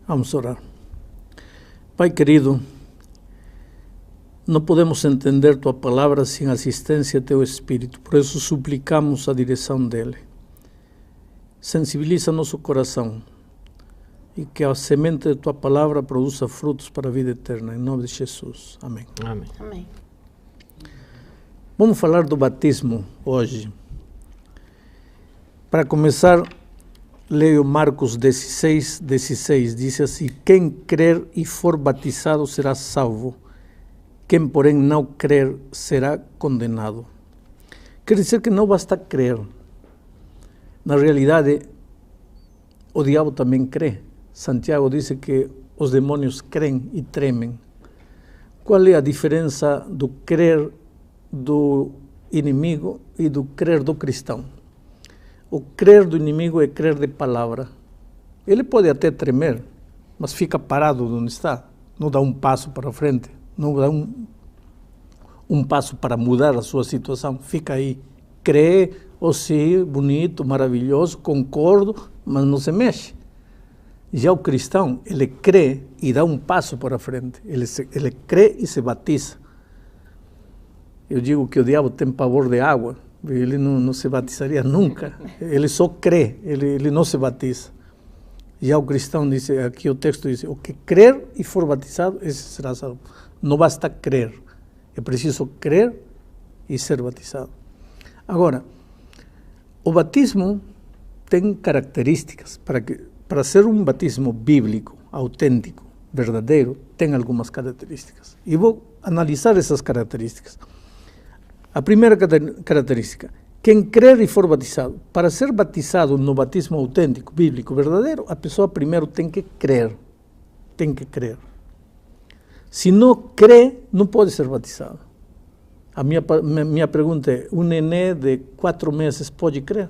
Vamos orar. Pai querido, não podemos entender Tua palavra sem a assistência de Teu Espírito, por isso suplicamos a direção dele. Sensibiliza nosso coração e que a semente de Tua palavra produza frutos para a vida eterna, em nome de Jesus. Amém. Amém. Amém. Vamos falar do batismo hoje. Para começar, leio Marcos 16, diz assim: quem crer e for batizado será salvo, quem porém não crer será condenado. Quer dizer que não basta crer. Na realidade, o diabo também crê. Santiago diz que os demônios creem e tremem. Qual é a diferença do crer do inimigo e do crer do cristão? O crer do inimigo é crer de palavra. Ele pode até tremer, mas fica parado onde está. Não dá um passo para frente, não dá um passo para mudar a sua situação. Fica aí, crê, sim, bonito, maravilhoso, concordo, mas não se mexe. Já o cristão, ele crê e dá um passo para frente. Ele crê e se batiza. Eu digo que o diabo tem pavor de água. Ele não se batizaria nunca. Ele só crê, ele não se batiza. Já o cristão, diz, aqui o texto diz, o que crer e for batizado, esse será salvo. Não basta crer, é preciso crer e ser batizado. Agora, o batismo tem características. Para ser um batismo bíblico, autêntico, verdadeiro, tem algumas características. E vou analisar essas características. A primeira característica, quem crer e for batizado. Para ser batizado no batismo autêntico, bíblico, verdadeiro, a pessoa primeiro tem que crer. Tem que crer. Se não crê, não pode ser batizado. A minha pergunta é, um nenê de 4 meses pode crer?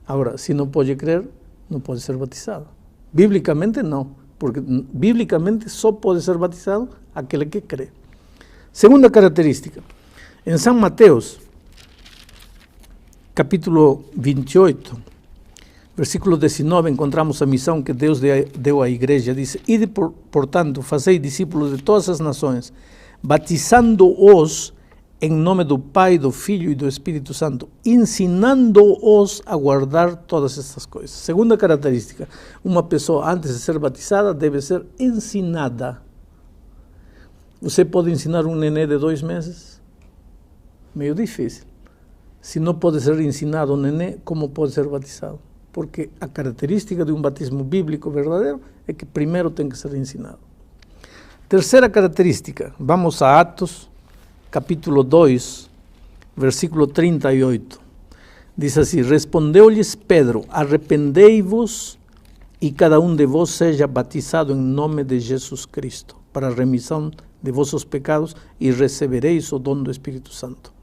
Agora, se não pode crer, não pode ser batizado. Biblicamente, não. Porque biblicamente só pode ser batizado aquele que crê. Segunda característica. Em São Mateus, capítulo 28, versículo 19, encontramos a missão que Deus deu à igreja. Diz, ide, portanto, fazei discípulos de todas as nações, batizando-os em nome do Pai, do Filho e do Espírito Santo, ensinando-os a guardar todas estas coisas. Segunda característica, uma pessoa antes de ser batizada deve ser ensinada. Você pode ensinar um nenê de 2 meses? Meio difícil. Se não pode ser ensinado um nenê, como pode ser batizado? Porque a característica de um batismo bíblico verdadeiro é que primeiro tem que ser ensinado. Terceira característica, vamos a Atos, capítulo 2, versículo 38. Diz assim, respondeu-lhes Pedro, arrependei-vos e cada um de vós seja batizado em nome de Jesus Cristo, para a remissão de vossos pecados e recebereis o dom do Espírito Santo.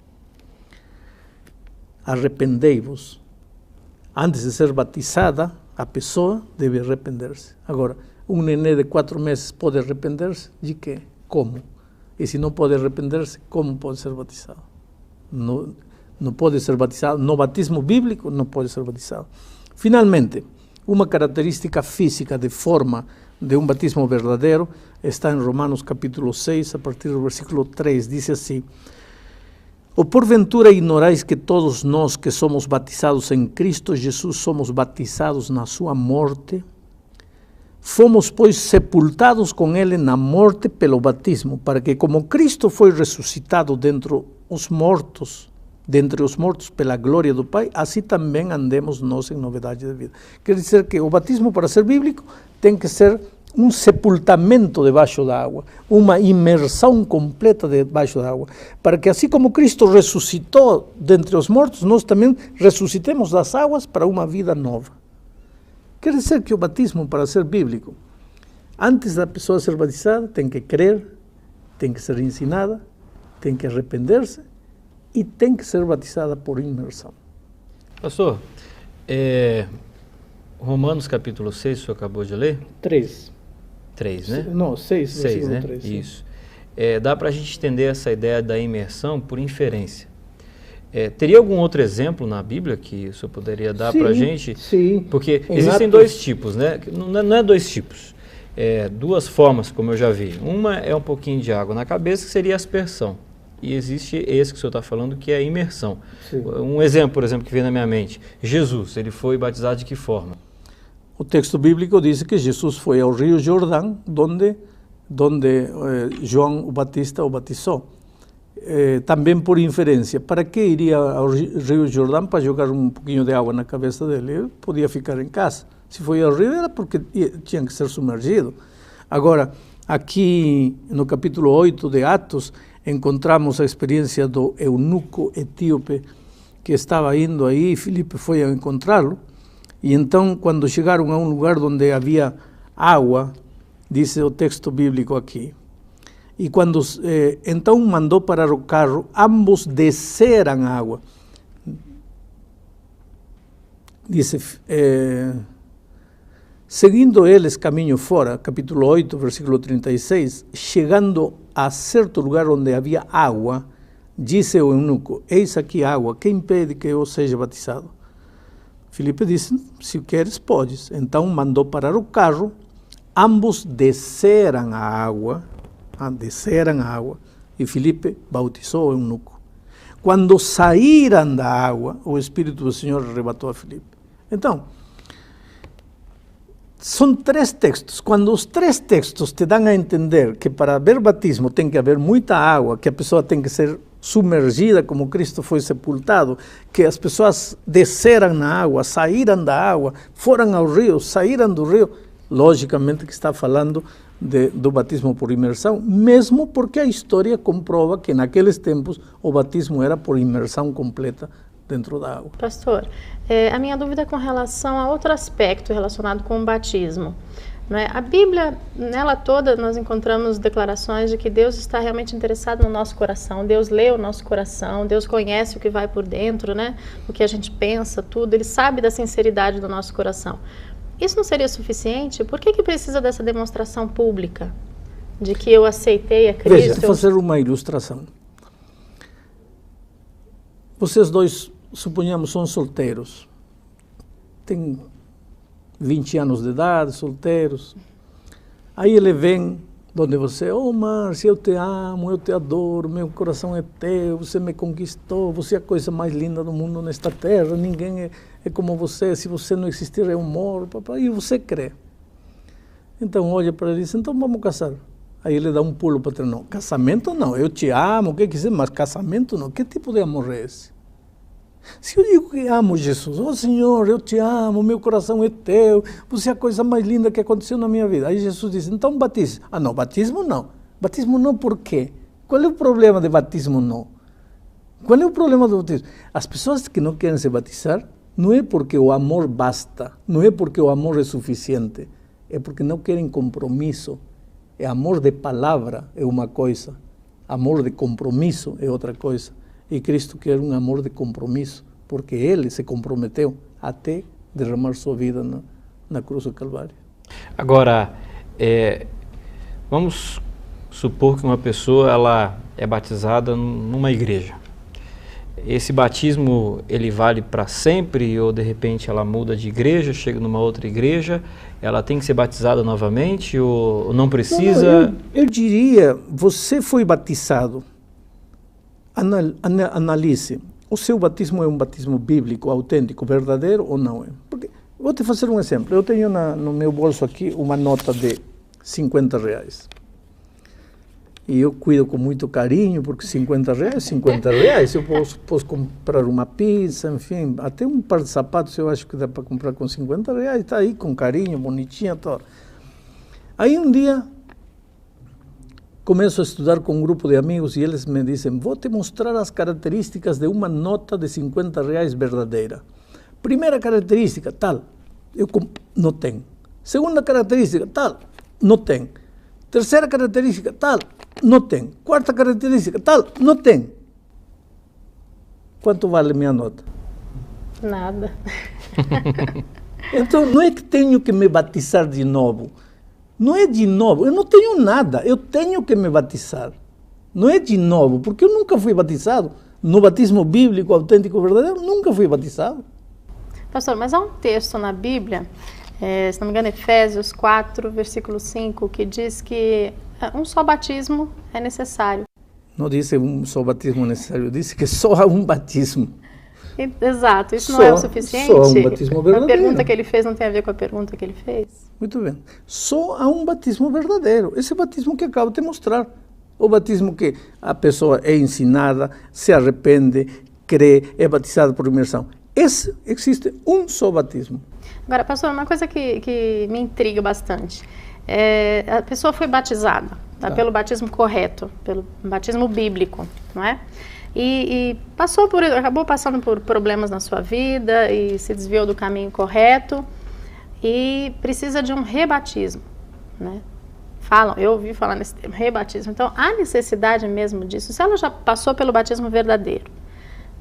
Arrependei-vos. Antes de ser batizada, a pessoa deve arrepender-se. Agora, um nenê de 4 meses pode arrepender-se? De quê? Como? E se não pode arrepender-se, como pode ser batizado? Não pode ser batizado. No batismo bíblico, não pode ser batizado. Finalmente, uma característica física de forma de um batismo verdadeiro está em Romanos capítulo 6, a partir do versículo 3, diz assim, ou porventura ignorais que todos nós que somos batizados em Cristo Jesus somos batizados na sua morte? Fomos, pois, sepultados com ele na morte pelo batismo, para que como Cristo foi ressuscitado dentre os mortos pela glória do Pai, assim também andemos nós em novidade de vida. Quer dizer que o batismo, para ser bíblico, tem que ser um sepultamento debaixo da água, uma imersão completa debaixo da água, para que assim como Cristo ressuscitou dentre os mortos, nós também ressuscitemos das águas para uma vida nova. Quer dizer que o batismo, para ser bíblico, antes da pessoa ser batizada, tem que crer, tem que ser ensinada, tem que arrepender-se e tem que ser batizada por imersão. Pastor, Romanos capítulo 6, o senhor acabou de ler? 3, né? Não, 6, 6, né? 3. Isso. Dá para a gente entender essa ideia da imersão por inferência. Teria algum outro exemplo na Bíblia que o senhor poderia dar para a gente? Sim. Porque Em existem Atos... 2 tipos, né? Não é 2 tipos. duas formas, como eu já vi. Uma é um pouquinho de água na cabeça, que seria a aspersão. E existe esse que o senhor está falando, que é a imersão. Sim. Um exemplo, por exemplo, que vem na minha mente. Jesus, ele foi batizado de que forma? O texto bíblico diz que Jesus foi ao rio Jordão, donde João o Batista o batizou. Também por inferência. Para que iria ao rio Jordão? Para jogar um pouquinho de água na cabeça dele. Ele podia ficar em casa. Se foi ao rio era porque tinha que ser submergido. Agora, aqui no capítulo 8 de Atos, encontramos a experiência do eunuco etíope que estava indo aí, Filipe foi a encontrá-lo, e então quando chegaram a um lugar onde havia água, diz o texto bíblico aqui, e quando então mandou parar o carro, ambos desceram a água. Diz, seguindo eles caminho fora, capítulo 8, versículo 36, chegando a certo lugar onde havia água, disse o eunuco, eis aqui água, que impede que eu seja batizado? Filipe disse, se queres, podes. Então mandou parar o carro, ambos desceram a água, e Filipe bautizou o eunuco. Quando saíram da água, o Espírito do Senhor arrebatou a Filipe. Então, são três textos. Quando os três textos te dão a entender que para haver batismo tem que haver muita água, que a pessoa tem que ser submergida como Cristo foi sepultado, que as pessoas desceram na água, saíram da água, foram ao rio, saíram do rio, logicamente que está falando do batismo por imersão, mesmo porque a história comprova que naqueles tempos o batismo era por imersão completa dentro da água. Pastor, a minha dúvida é com relação a outro aspecto relacionado com o batismo. Não é? A Bíblia, nela toda, nós encontramos declarações de que Deus está realmente interessado no nosso coração, Deus lê o nosso coração, Deus conhece o que vai por dentro, né? O que a gente pensa, tudo, Ele sabe da sinceridade do nosso coração. Isso não seria suficiente? Por que precisa dessa demonstração pública de que eu aceitei a Cristo? Veja, vou fazer uma ilustração. Vocês dois, suponhamos, são solteiros. Tem 20 anos de idade, solteiros. Aí ele vem onde você, Márcia, eu te amo, eu te adoro, meu coração é teu, você me conquistou, você é a coisa mais linda do mundo nesta terra, ninguém é como você, se você não existir eu moro, papai, e você crê. Então olha para ele e diz, então vamos casar. Aí ele dá um pulo para trás, não, casamento não, eu te amo, o que quiser, mas casamento não, que tipo de amor é esse? Se eu digo que amo Jesus, Senhor, eu te amo, meu coração é teu, você é a coisa mais linda que aconteceu na minha vida. Aí Jesus diz, então batize. Ah não, batismo não. Batismo não por quê? Qual é o problema de batismo não? Qual é o problema do batismo? As pessoas que não querem se batizar, não é porque o amor basta, não é porque o amor é suficiente, é porque não querem compromisso. É amor de palavra é uma coisa, amor de compromisso é outra coisa. E Cristo quer um amor de compromisso, porque Ele se comprometeu até derramar sua vida na cruz do Calvário. Agora, vamos supor que uma pessoa ela é batizada numa igreja. Esse batismo, ele vale para sempre ou de repente ela muda de igreja, chega numa outra igreja, ela tem que ser batizada novamente ou não precisa? Não, eu diria, você foi batizado. Analise, o seu batismo é um batismo bíblico, autêntico, verdadeiro ou não é? Porque, vou te fazer um exemplo, eu tenho no meu bolso aqui uma nota de R$50. E eu cuido com muito carinho, porque R$50, eu posso comprar uma pizza, enfim, até um par de sapatos eu acho que dá para comprar com R$50, está aí com carinho, bonitinha, todo. Aí um dia, começo a estudar com um grupo de amigos e eles me dizem, vou te mostrar as características de uma nota de R$50 verdadeira. Primeira característica, tal, eu não tenho. Segunda característica, tal, não tenho. Terceira característica, tal, não tem. Quarta característica, tal, não tem. Quanto vale minha nota? Nada. Então, não é que tenho que me batizar de novo. Não é de novo. Eu não tenho nada. Eu tenho que me batizar. Não é de novo, porque eu nunca fui batizado. No batismo bíblico, autêntico, verdadeiro, nunca fui batizado. Pastor, mas há um texto na Bíblia se não me engano, Efésios 4, versículo 5, que diz que um só batismo é necessário. Não disse um só batismo necessário, disse que só há um batismo. Exato, isso não é o suficiente? Só há um batismo verdadeiro. A pergunta que ele fez não tem a ver com a pergunta que ele fez? Muito bem. Só há um batismo verdadeiro. Esse batismo que acabo de mostrar. O batismo que a pessoa é ensinada, se arrepende, crê, é batizada por imersão. Existe um só batismo. Agora, pastor, uma coisa que me intriga bastante. A pessoa foi batizada pelo batismo correto, pelo batismo bíblico, não é? E acabou passando por problemas na sua vida e se desviou do caminho correto e precisa de um rebatismo, né? Eu ouvi falar nesse termo, rebatismo. Então, há necessidade mesmo disso. Se ela já passou pelo batismo verdadeiro,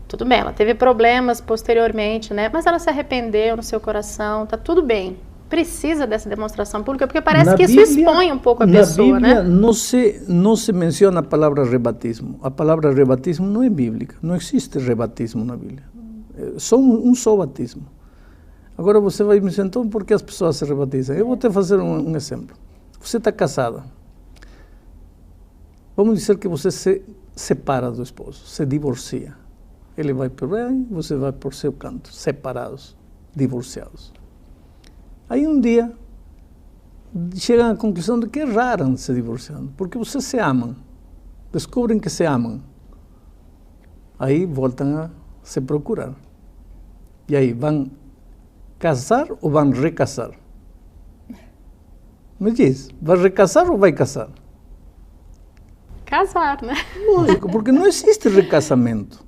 tudo bem, ela teve problemas posteriormente, né? Mas ela se arrependeu no seu coração, tá tudo bem. Precisa dessa demonstração pública, porque parece que isso expõe um pouco a pessoa, né? Na Bíblia não se menciona a palavra rebatismo. A palavra rebatismo não é bíblica. Não existe rebatismo na Bíblia. É só um só batismo. Agora você vai me dizer, então, por que as pessoas se rebatizam? Eu vou te fazer um exemplo. Você está casada. Vamos dizer que você se separa do esposo, se divorcia. Ele vai por bem, você vai por seu canto, separados, divorciados. Aí um dia chegam à conclusão de que erraram se divorciando, porque vocês se amam, descobrem que se amam. Aí voltam a se procurar. E aí, vão casar ou vão recasar? Me diz, vai recasar ou vai casar? Casar, né? Lógico, porque não existe recasamento.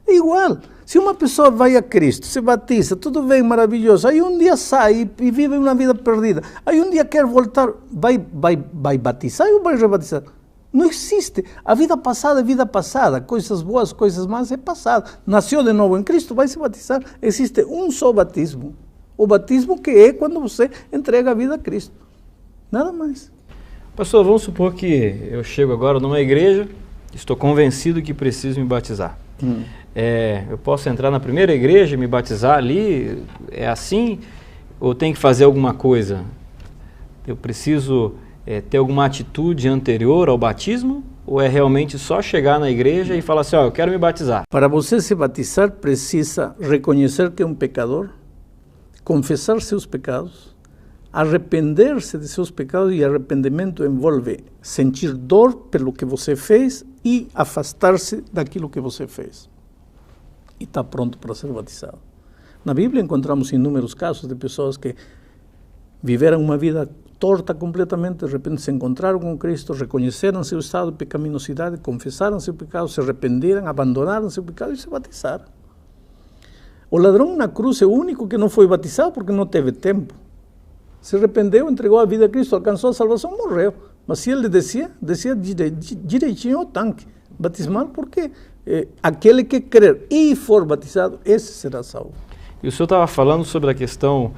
É igual. Se uma pessoa vai a Cristo, se batiza, tudo bem, maravilhoso, aí um dia sai e vive uma vida perdida, aí um dia quer voltar, vai batizar ou vai rebatizar? Não existe. A vida passada é vida passada, coisas boas, coisas más é passado. Nasceu de novo em Cristo, vai se batizar. Existe um só batismo. O batismo que é quando você entrega a vida a Cristo. Nada mais. Pastor, vamos supor que eu chego agora numa igreja, estou convencido que preciso me batizar. Eu posso entrar na primeira igreja e me batizar ali? É assim? Ou tem que fazer alguma coisa? Eu preciso ter alguma atitude anterior ao batismo? Ou é realmente só chegar na igreja e falar assim, eu quero me batizar? Para você se batizar, precisa reconhecer que é um pecador, confessar seus pecados, arrepender-se de seus pecados, e arrependimento envolve sentir dor pelo que você fez e afastar-se daquilo que você fez. E está pronto para ser batizado. Na Bíblia encontramos inúmeros casos de pessoas que viveram uma vida torta completamente, de repente se encontraram com Cristo, reconheceram seu estado de pecaminosidade, confessaram seu pecado, se arrependeram, abandonaram seu pecado e se batizaram. O ladrão na cruz é o único que não foi batizado porque não teve tempo. Se arrependeu, entregou a vida a Cristo, alcançou a salvação, morreu. Mas se ele descia direitinho ao tanque batismal, porque aquele que crer e for batizado, esse será salvo. E o senhor estava falando sobre a questão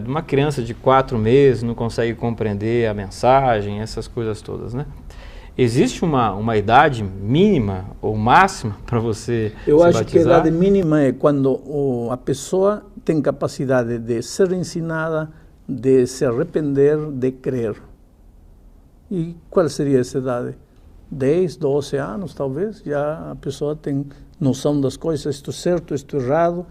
de uma criança de 4 meses, não consegue compreender a mensagem, essas coisas todas, né? Existe uma idade mínima ou máxima para você se batizar? Eu acho que a idade mínima é quando a pessoa tem capacidade de ser ensinada, de se arrepender, de crer. E qual seria essa idade? 10, 12 anos, talvez, já a pessoa tem noção das coisas, isto é certo, isto é errado,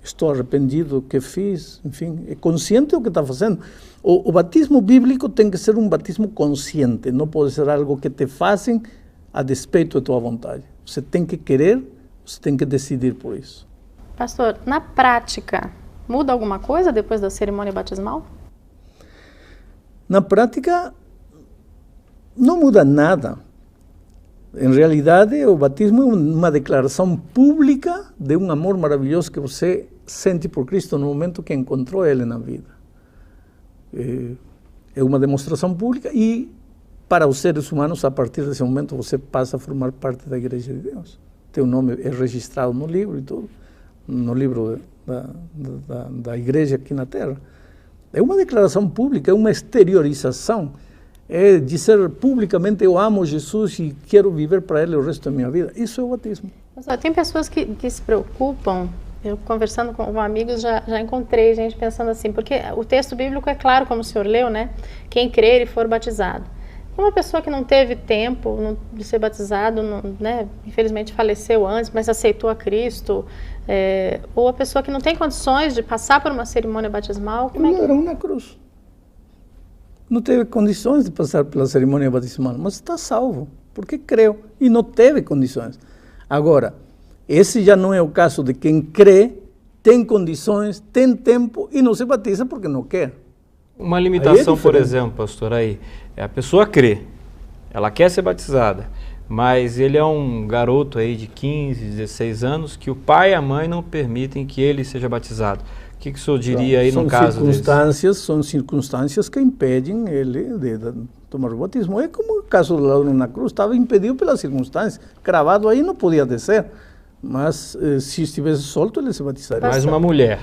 estou arrependido do que fiz, enfim, é consciente do que está fazendo. O batismo bíblico tem que ser um batismo consciente, não pode ser algo que te fazem a despeito da tua vontade. Você tem que querer, você tem que decidir por isso. Pastor, na prática, muda alguma coisa depois da cerimônia batismal? Na prática, não muda nada. Em realidade, o batismo é uma declaração pública de um amor maravilhoso que você sente por Cristo no momento que encontrou Ele na vida. É uma demonstração pública e, para os seres humanos, a partir desse momento, você passa a formar parte da Igreja de Deus. Teu nome é registrado no livro e tudo, no livro da Igreja aqui na Terra. É uma declaração pública, é uma exteriorização. É dizer publicamente, eu amo Jesus e quero viver para Ele o resto da minha vida. Isso é o batismo. Tem pessoas que se preocupam Eu conversando com amigos já encontrei gente pensando assim, porque o texto bíblico é claro, como o senhor leu, né? Quem crer e for batizado. Uma pessoa que não teve tempo de ser batizado, né? Infelizmente faleceu antes, mas aceitou a Cristo, ou a pessoa que não tem condições de passar por uma cerimônia batismal, como é que... Era uma cruz. Não teve condições de passar pela cerimônia batismal, mas está salvo, porque creu e não teve condições. Agora, esse já não é o caso de quem crê, tem condições, tem tempo e não se batiza porque não quer. Uma limitação, por exemplo, pastor, aí, a pessoa crê, ela quer ser batizada, mas ele é um garoto aí de 15, 16 anos que o pai e a mãe não permitem que ele seja batizado. O que o senhor diria aí no caso desse? São circunstâncias que impedem ele de tomar o batismo. É como o caso do ladrão na cruz, estava impedido pelas circunstâncias, cravado aí não podia descer. Mas se estivesse solto, ele se batizaria. Mas uma mulher,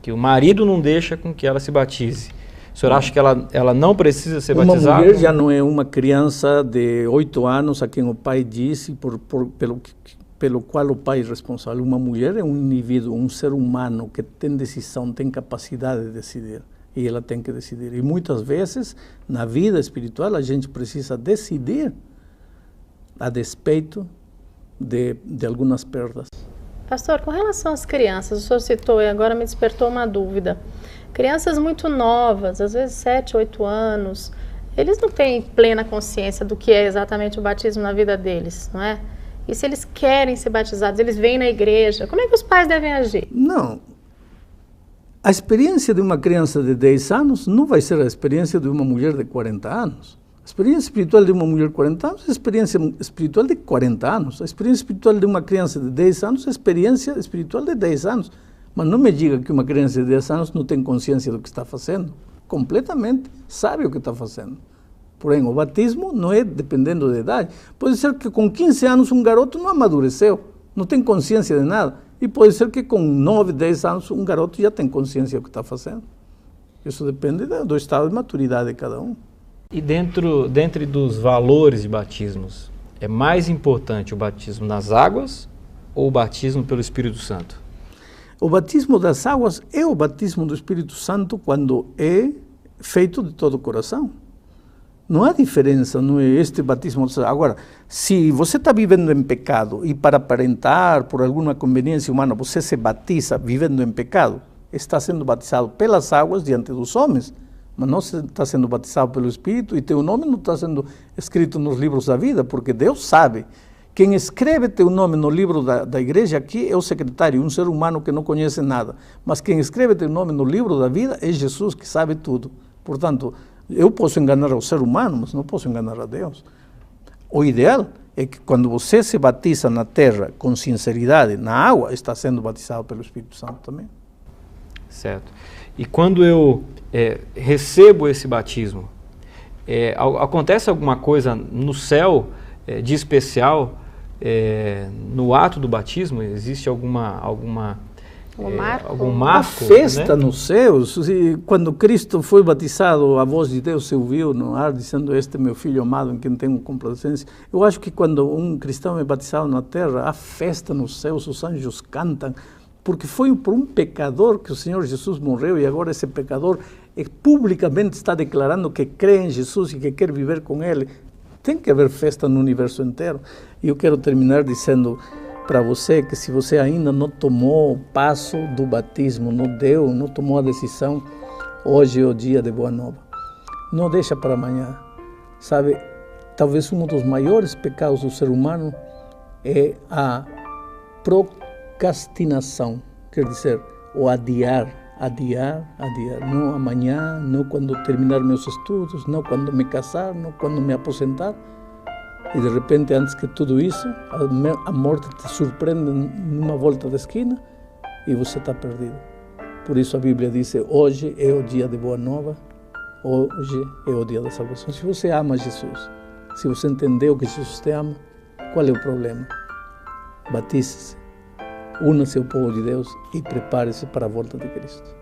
que o marido não deixa com que ela se batize, o senhor acha que ela não precisa ser batizada? Uma mulher já não é uma criança de 8 anos a quem o pai disse, pelo qual o pai é responsável. Uma mulher é um indivíduo, um ser humano que tem decisão, tem capacidade de decidir. E ela tem que decidir. E muitas vezes, na vida espiritual, a gente precisa decidir a despeito de algumas perdas. Pastor, com relação às crianças, o senhor citou e agora me despertou uma dúvida. Crianças muito novas, às vezes 7, 8 anos, eles não têm plena consciência do que é exatamente o batismo na vida deles, não é? E se eles querem ser batizados, eles vêm na igreja, como é que os pais devem agir? Não. A experiência de uma criança de 10 anos não vai ser a experiência de uma mulher de 40 anos. A experiência espiritual de uma mulher de 40 anos é a experiência espiritual de 40 anos. A experiência espiritual de uma criança de 10 anos é a experiência espiritual de 10 anos. Mas não me diga que uma criança de 10 anos não tem consciência do que está fazendo. Completamente sabe o que está fazendo. Porém, o batismo não é dependendo da idade. Pode ser que com 15 anos um garoto não amadureceu, não tem consciência de nada. E pode ser que com 9, 10 anos um garoto já tem consciência do que está fazendo. Isso depende do estado de maturidade de cada um. E dentre dos valores de batismos, é mais importante o batismo nas águas ou o batismo pelo Espírito Santo? O batismo das águas é o batismo do Espírito Santo quando é feito de todo o coração. Não há diferença, não é este batismo. Agora, se você está vivendo em pecado e para aparentar, por alguma conveniência humana, você se batiza vivendo em pecado, está sendo batizado pelas águas diante dos homens, mas não está sendo batizado pelo Espírito e teu nome não está sendo escrito nos livros da vida, porque Deus sabe. Quem escreve teu nome no livro da igreja aqui é o secretário, um ser humano que não conhece nada. Mas quem escreve teu nome no livro da vida é Jesus, que sabe tudo. Portanto, eu posso enganar o ser humano, mas não posso enganar a Deus. O ideal é que quando você se batiza na terra com sinceridade, na água, está sendo batizado pelo Espírito Santo também. Certo. E quando eu recebo esse batismo, acontece alguma coisa no céu de especial no ato do batismo? Existe algum marco? A festa, né? Nos céus, quando Cristo foi batizado, a voz de Deus se ouviu no ar, dizendo: "Este é meu filho amado, em quem tenho complacência". Eu acho que quando um cristão é batizado na terra, há festa nos céus, os anjos cantam, porque foi por um pecador que o Senhor Jesus morreu, e agora esse pecador publicamente está declarando que crê em Jesus e que quer viver com Ele. Tem que haver festa no universo inteiro. E eu quero terminar dizendo para você que se você ainda não tomou o passo do batismo, não tomou a decisão, hoje é o dia de Boa Nova. Não deixa para amanhã. Sabe, talvez um dos maiores pecados do ser humano é a procrastinação, quer dizer, o adiar. Não amanhã, não quando terminar meus estudos, não quando me casar, não quando me aposentar. E de repente, antes que tudo isso, a morte te surpreende numa volta da esquina e você está perdido. Por isso a Bíblia diz: hoje é o dia de Boa Nova, hoje é o dia da salvação. Se você ama Jesus, se você entendeu que Jesus te ama, qual é o problema? Batize-se, una-se ao povo de Deus e prepare-se para a volta de Cristo.